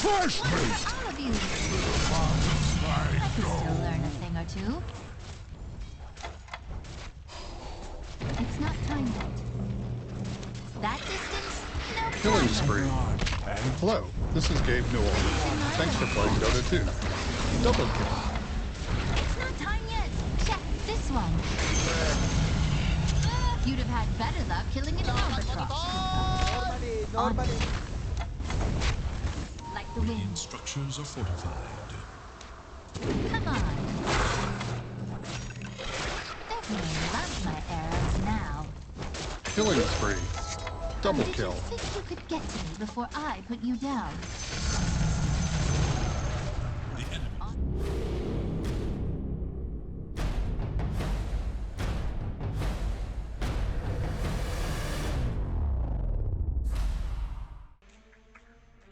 Crush me! All of you. I can still learn a thing or two. It's not time yet. That distance? No Killing problem. spree. And hello, this is Gabe Newell. Thanks for playing Dota 2. Double kill. It's not time yet. Check this one. You'd have had better luck killing an albatross. Normally. Like the wind. Structures are fortified. Come on. There's no love my arrows now. Killing spree. Double Did kill. you think you could get to me before I put you down? The enemy.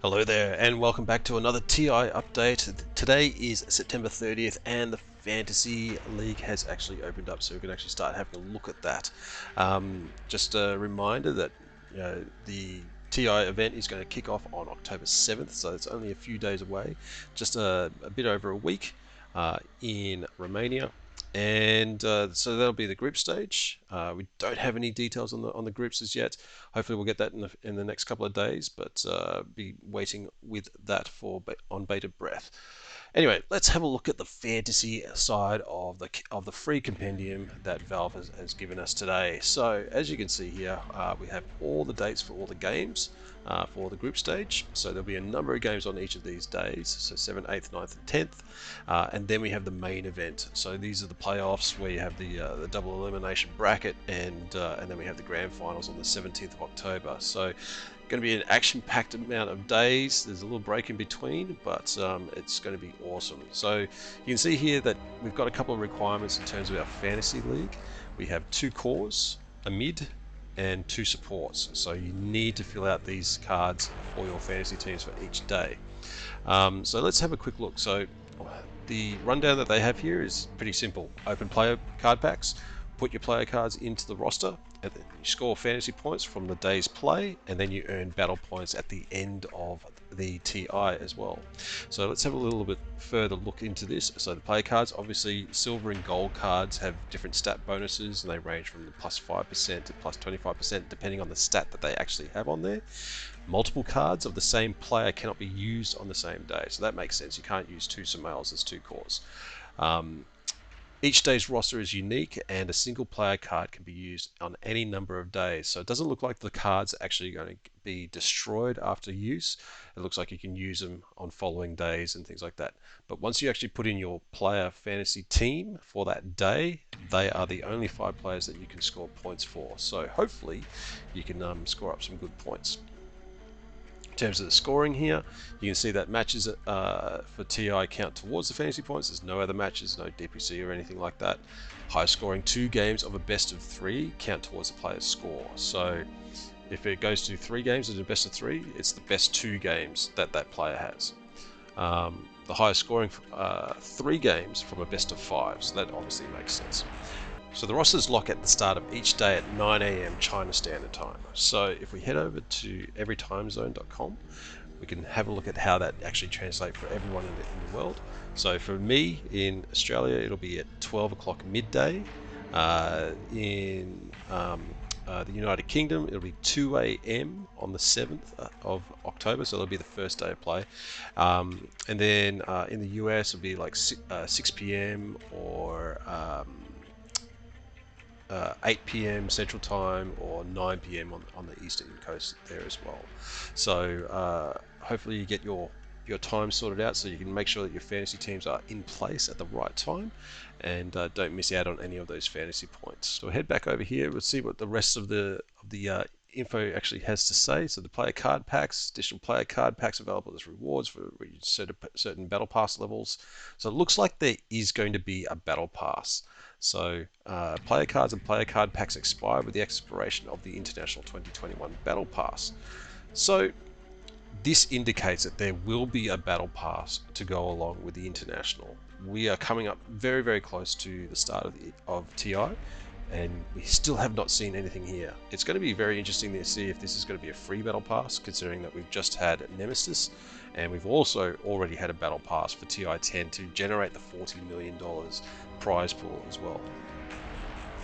Hello there, and welcome back to another TI update. Today is September 30th, and the Fantasy League has actually opened up, so we can actually start having a look at that. Just a reminder that the TI event is going to kick off on October 7th, so it's only a few days away, just a bit over a week in Romania. And so that'll be the group stage. We don't have any details on the groups as yet. Hopefully we'll get that in the next couple of days, but be waiting with that on bated breath. Anyway, let's have a look at the fantasy side of the free compendium that Valve has given us today. So as you can see here, we have all the dates for all the games for the group stage. So there'll be a number of games on each of these days, so 7th, 8th, 9th and 10th, and then we have the main event. So these are the playoffs where you have the double elimination bracket, and then we have the grand finals on the 17th of October. So going to be an action-packed amount of days. There's a little break in between, but it's going to be awesome. So you can see here that we've got a couple of requirements in terms of our fantasy league. We have 2 cores, a mid, and 2 supports. So you need to fill out these cards for your fantasy teams for each day. So let's have a quick look. So the rundown that they have here is pretty simple. Open player card packs, put your player cards into the roster, and then you score fantasy points from the day's play, and then you earn battle points at the end of the TI as well. So let's have a little bit further look into this. So the player cards, obviously silver and gold cards have different stat bonuses, and they range from the plus 5% to plus 25% depending on the stat that they actually have on there. Multiple cards of the same player cannot be used on the same day, so that makes sense. You can't use 2 Samaels as 2 cores. Each day's roster is unique, and a single player card can be used on any number of days. So it doesn't look like the cards are actually going to be destroyed after use. It looks like you can use them on following days and things like that. But once you actually put in your player fantasy team for that day, they are the only 5 players that you can score points for. So hopefully you can score up some good points. In terms of the scoring here, you can see that matches for TI count towards the fantasy points. There's no other matches, no DPC or anything like that. High scoring 2 games of a best of 3 count towards the player's score. So if it goes to 3 games as a best of 3, it's the best 2 games that player has. The highest scoring 3 games from a best of 5, so that obviously makes sense. So the rosters lock at the start of each day at 9 AM China Standard Time. So if we head over to everytimezone.com, we can have a look at how that actually translates for everyone in the world. So for me in Australia, it'll be at 12 o'clock midday. In the United Kingdom, it'll be 2 AM on the 7th of October, so it'll be the first day of play. And then in the US, it'll be like 6 PM or 8 PM Central Time or 9 PM on the eastern coast there as well. So hopefully you get your time sorted out so you can make sure that your fantasy teams are in place at the right time and don't miss out on any of those fantasy points. So we'll head back over here. We'll see what the rest of the info actually has to say. So the player card packs, additional player card packs available as rewards for certain battle pass levels. So it looks like there is going to be a battle pass. So player cards and player card packs expire with the expiration of the International 2021 Battle Pass. So this indicates that there will be a Battle Pass to go along with the International. We are coming up very, very close to the start of TI, and we still have not seen anything here. It's going to be very interesting to see if this is going to be a free battle pass, considering that we've just had Nemesis, and we've also already had a battle pass for TI10 to generate the $40 million prize pool as well.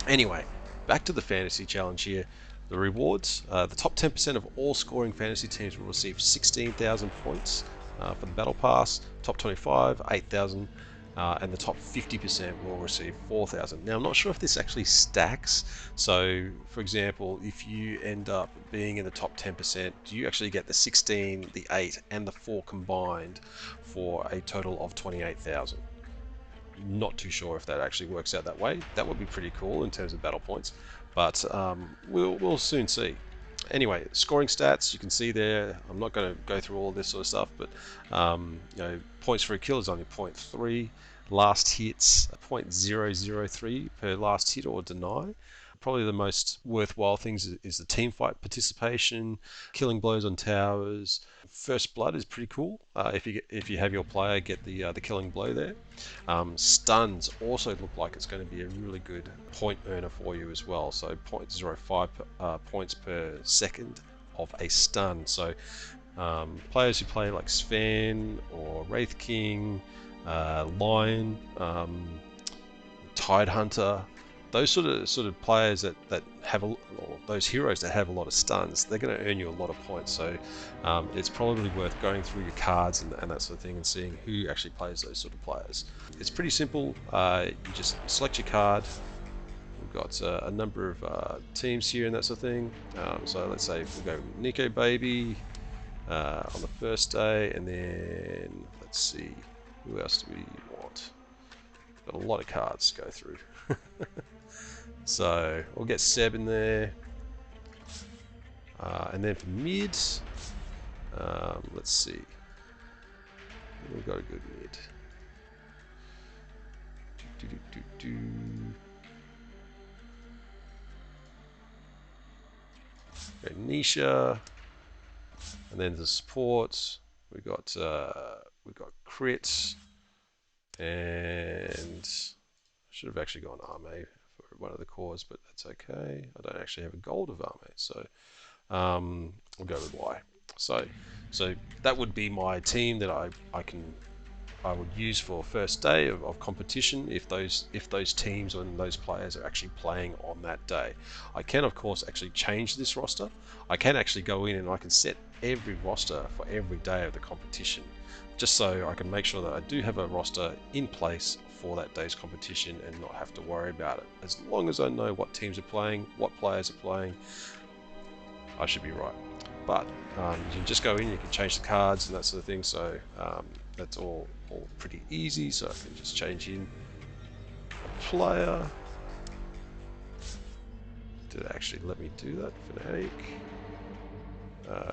Anyway, back to the fantasy challenge here. The rewards, the top 10% of all scoring fantasy teams will receive 16,000 points for the battle pass, top 25, 8,000, and the top 50% will receive 4,000. Now, I'm not sure if this actually stacks. So, for example, if you end up being in the top 10%, do you actually get the 16, the 8, and the 4 combined for a total of 28,000? Not too sure if that actually works out that way. That would be pretty cool in terms of battle points, but we'll soon see. Anyway, scoring stats, you can see there. I'm not going to go through all this sort of stuff, but you know, points for a kill is only 0.3. Last hits 0.003 per last hit or deny. Probably the most worthwhile things is the team fight participation, killing blows on towers. First blood is pretty cool. If you have your player get the killing blow there. Stuns also look like it's going to be a really good point earner for you as well. So 0.05 points per second of a stun. So players who play like Sven or Wraith King, Lion, Tide Hunter, those sort of players that have or those heroes that have a lot of stuns, they're going to earn you a lot of points. So it's probably worth going through your cards and that sort of thing and seeing who actually plays those sort of players. It's pretty simple. You just select your card. We've got a number of teams here and that sort of thing. So let's say we'll go Nico Baby on the first day, and then let's see, who else do we want? Got a lot of cards to go through. So we'll get Seb in there, and then for mid, let's see, we've got a good mid. Okay, Nisha, and then the supports. We got crits, and I should have actually gone Arme for one of the cores, but that's okay. I don't actually have a gold of Arme, so we'll go with Y. So that would be my team that I would use for first day of competition if those teams and those players are actually playing on that day. I can of course actually change this roster. I can actually go in and I can set every roster for every day of the competition, just so I can make sure that I do have a roster in place for that day's competition and not have to worry about it. As long as I know what teams are playing, what players are playing, I should be right. But you can just go in, you can change the cards and that sort of thing, so that's all pretty easy. So I can just change in a player. Did it actually let me do that? Fnatic.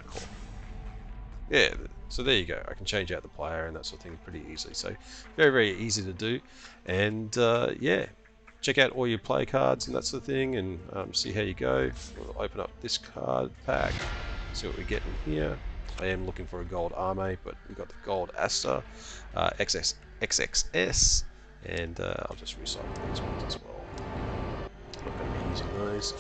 Cool. Yeah, so there you go. I can change out the player and that sort of thing pretty easily. So very easy to do. And yeah, check out all your play cards and that sort of thing, and see how you go. We'll open up this card pack, see what we get in here. I am looking for a gold Arme, but we've got the gold Asta, XXS, and I'll just recycle these ones as well. Not going to be using those.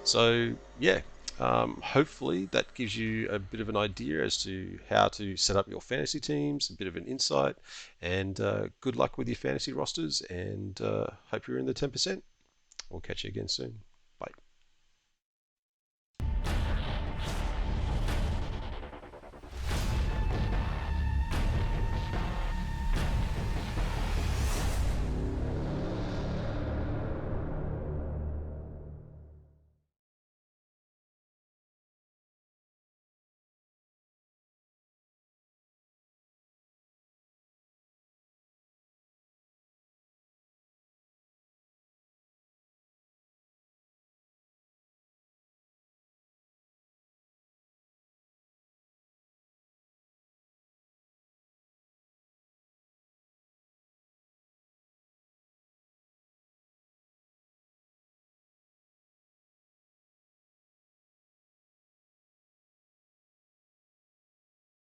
So yeah, hopefully that gives you a bit of an idea as to how to set up your fantasy teams, a bit of an insight, and good luck with your fantasy rosters, and hope you're in the 10%. We'll catch you again soon.